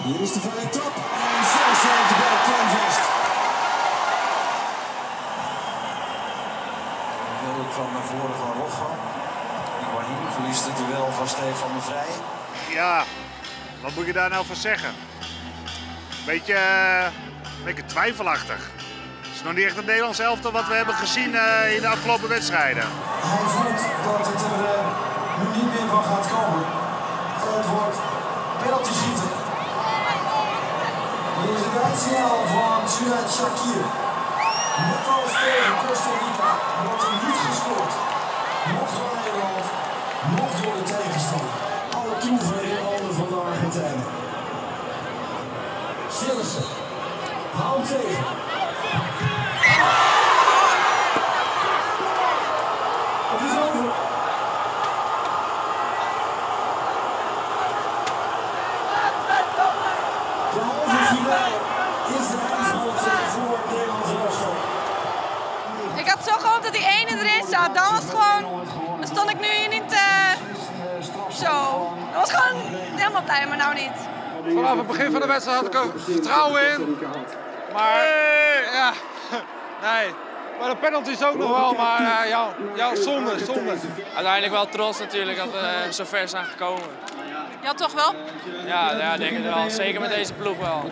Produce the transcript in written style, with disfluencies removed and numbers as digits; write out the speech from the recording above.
Hier is de vrije trap en zelfs heeft de bal vast. Wil kwam naar voren van Rocco. Higuaín verliest het duel van Stefan de Vrij. Ja, wat moet je daar nou van zeggen? Beetje twijfelachtig. Het is nog niet echt het Nederlands elftal wat we hebben gezien in de afgelopen wedstrijden. Hij voelt dat het er nu niet meer van gaat komen. Het wordt penalty schieten. Hier is het eindsignaal van Suat Shakir. Net als tegen Costa Rica wordt er niet gescoord. Nog door Nederland, nog door de tegenstander. Alle troeven in handen van de Argentijnen. Sillissen. Hou hem tegen. Het is over. De halve finale is de eindstand voor het Nederlands elftal. Ik had zo gehoopt dat die ene erin zat. Dan was het gewoon. Dan stond ik nu hier niet zo. Dat was gewoon helemaal blij, maar nou niet. Vanaf het begin van de wedstrijd had ik er vertrouwen in. Maar ja, nee. Maar de penalty is ook nog wel, maar ja, zonde. Uiteindelijk wel trots natuurlijk dat we zo ver zijn gekomen. Ja, toch wel? Ja, denk ik wel. Zeker met deze ploeg wel.